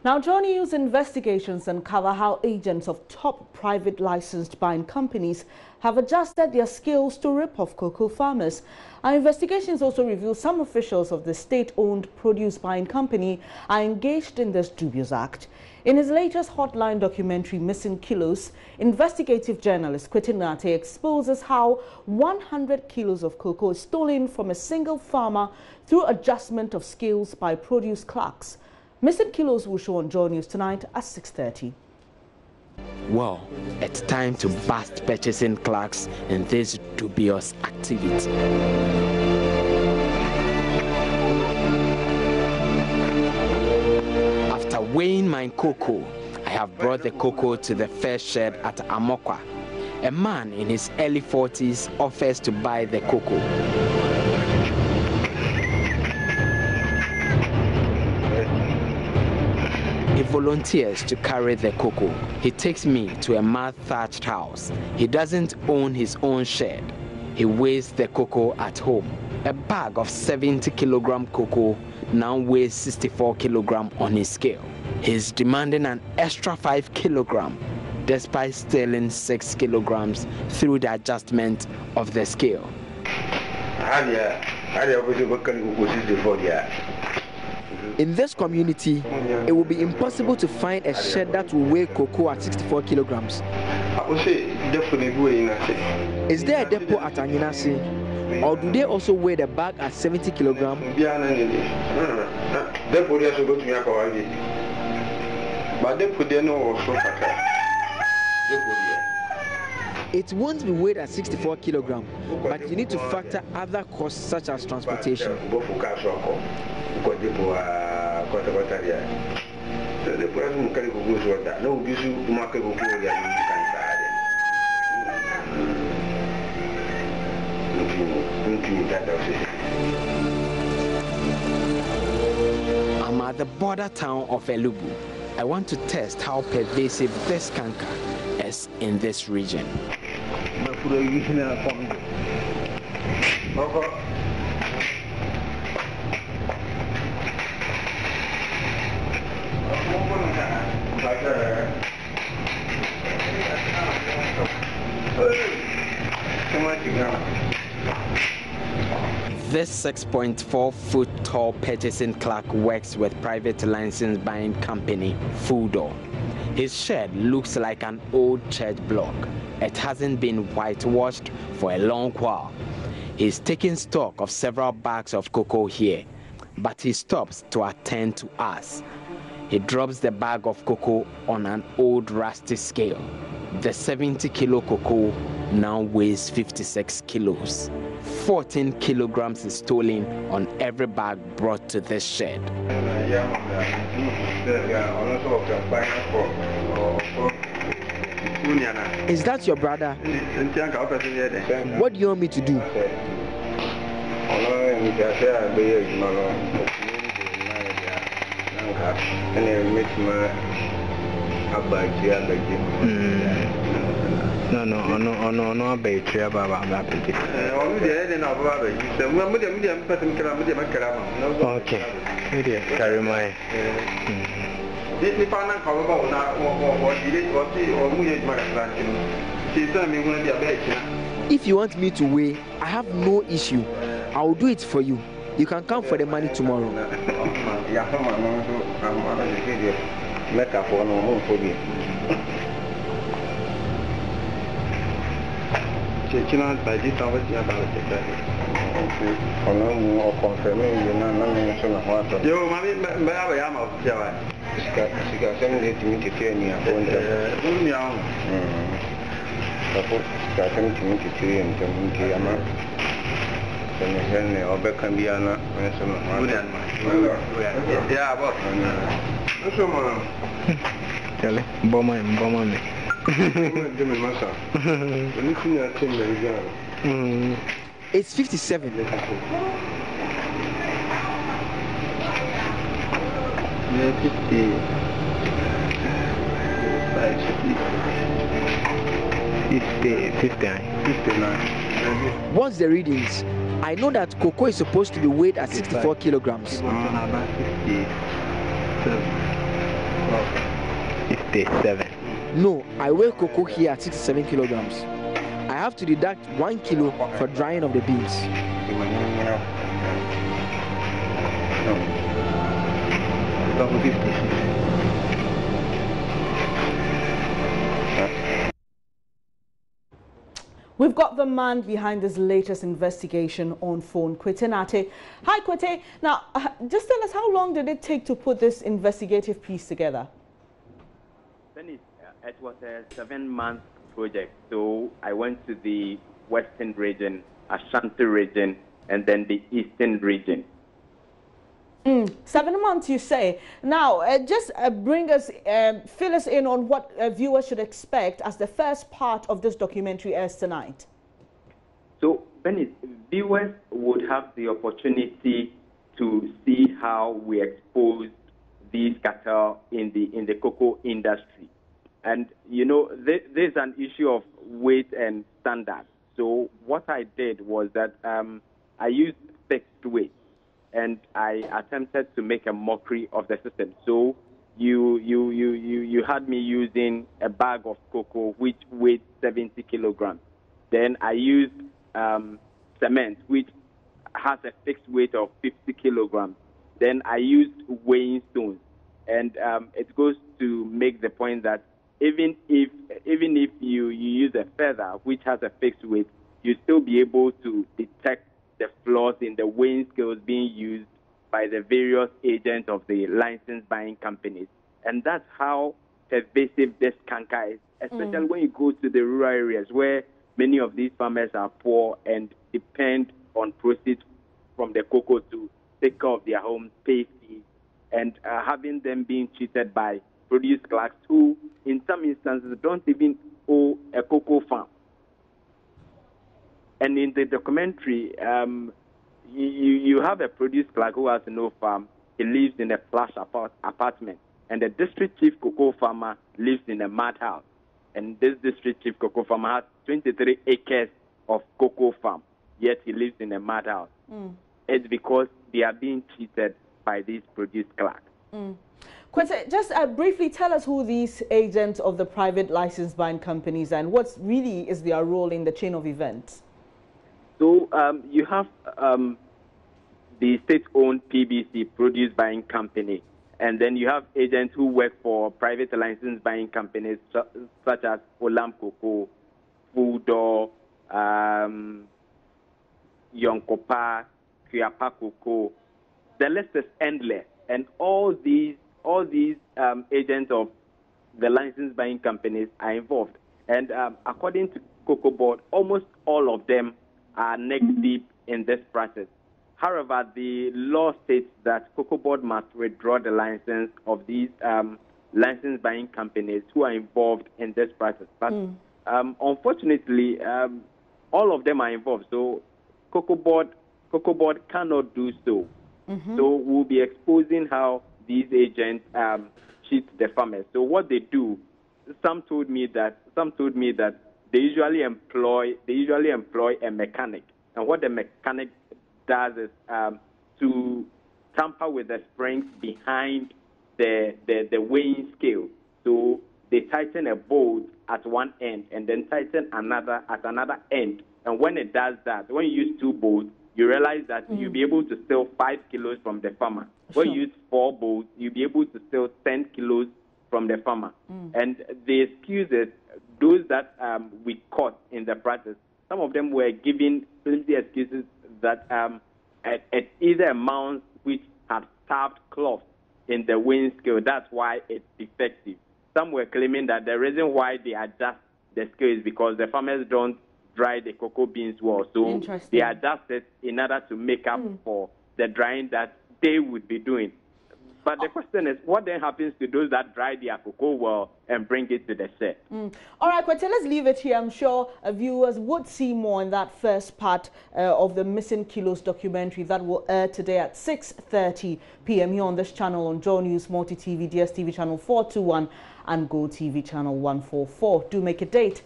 Now, JoyNews investigations uncover how agents of top private licensed buying companies have adjusted their skills to rip off cocoa farmers. Our investigations also reveal some officials of the state-owned produce buying company are engaged in this dubious act. In his latest Hotline documentary, Missing Kilos, investigative journalist Quentin Nate exposes how 100 kilos of cocoa is stolen from a single farmer through adjustment of skills by produce clerks. Missing Kilos will show on JoyNews tonight at 6:30. Well, it's time to bust purchasing clerks in this dubious activity. After weighing my cocoa, I have brought the cocoa to the first shed at Amokwa. A man in his early 40s offers to buy the cocoa. He volunteers to carry the cocoa. He takes me to a mud-thatched house. He doesn't own his own shed. He weighs the cocoa at home. A bag of 70-kilogram cocoa now weighs 64 kilogram on his scale. He's demanding an extra 5 kilogram, despite stealing 6 kilograms through the adjustment of the scale. In this community, it will be impossible to find a shed that will weigh cocoa at 64 kilograms. Is there a depot at Anyinase, or do they also weigh the bag at 70 kilograms? It won't be weighed at 64 kilograms, but you need to factor other costs such as transportation. I'm at the border town of Elubu. I want to test how pervasive this canker is in this region. This 6.4-foot tall purchasing clerk works with private license buying company Fudo. His shed looks like an old church block. It hasn't been whitewashed for a long while. He's taking stock of several bags of cocoa here, but he stops to attend to us. He drops the bag of cocoa on an old rusty scale. The 70-kilo cocoa now weighs 56 kilos. 14 kilograms is stolen on every bag brought to this shed. Is that your brother? What do you want me to do? No, battery about okay, carry my. If you want me to weigh, I have no issue. I will do it for you. You can come for the money tomorrow. It's 57. What's the readings? I know that cocoa is supposed to be weighed at 64 kilograms. 67. No, I weigh cocoa here at 67 kilograms. I have to deduct 1 kilo for drying of the beans. We've got the man behind this latest investigation on phone, Kwete Nate. Hi, Kwete. Now, just tell us, how long did it take to put this investigative piece together? It was a 7-month project. So I went to the Western region, Ashanti region, and then the Eastern region. 7 months, you say. Now, just fill us in on what viewers should expect as the first part of this documentary airs tonight. So, Bennett, viewers would have the opportunity to see how we expose these cattle in the cocoa industry. And, you know, there's an issue of weight and standard. So what I did was that I used fixed weight. And I attempted to make a mockery of the system. So you had me using a bag of cocoa which weighed 70 kilograms. Then I used cement which has a fixed weight of 50 kilograms. Then I used weighing stones, and it goes to make the point that even if you use a feather which has a fixed weight, you still be able to detect the flaws in the weighing scales being used by the various agents of the license buying companies. And that's how pervasive this canker is, especially when you go to the rural areas where many of these farmers are poor and depend on proceeds from the cocoa to take care of their homes, pay fees, and having them being treated by produce clerks who, in some instances, don't even own a cocoa farm. And in the documentary, you have a produce clerk who has no farm. He lives in a plush apartment. And the district chief cocoa farmer lives in a mud house. And this district chief cocoa farmer has 23 acres of cocoa farm, yet he lives in a mud house. It's because they are being treated by these produce clerks. Kwete, just briefly tell us who these agents of the private license buying companies are and what really is their role in the chain of events. So you have the state-owned PBC, Produce Buying Company, and then you have agents who work for private license buying companies such as Olam Cocoa, Fudo, Yonkopa, Kriapa Cocoa. The list is endless, and all these agents of the license buying companies are involved. And according to Cocoa Board, almost all of them are neck deep in this process. However, the law states that Cocoa Board must withdraw the license of these license buying companies who are involved in this process. But unfortunately, all of them are involved. So Cocoa Board cannot do so. So we'll be exposing how these agents cheat the farmers. So what they do, some told me that they usually employ a mechanic, and what the mechanic does is to tamper with the springs behind the weighing scale. So they tighten a bolt at one end and then tighten another at another end. And when it does that, when you use 2 bolts, you realize that you'll be able to steal 5 kilos from the farmer. When you use 4 bolts, you'll be able to steal 10 kilos from the farmer. And the excuses, those that we caught in the process, some of them were giving flimsy excuses that it either amounts which have starved cloth in the weighing scale. That's why it's defective. Some were claiming that the reason why they adjust the scale is because the farmers don't dry the cocoa beans well. So they adjust it in order to make up for the drying that they would be doing. But the question is, what then happens to those that dry their cocoa well and bring it to the shed? All right, Kwete, let's leave it here. I'm sure viewers would see more in that first part of the Missing Kilos documentary that will air today at 6:30 p.m. here on this channel on JoyNews Multi TV, DSTV channel 421 and Go TV channel 144. Do make a date.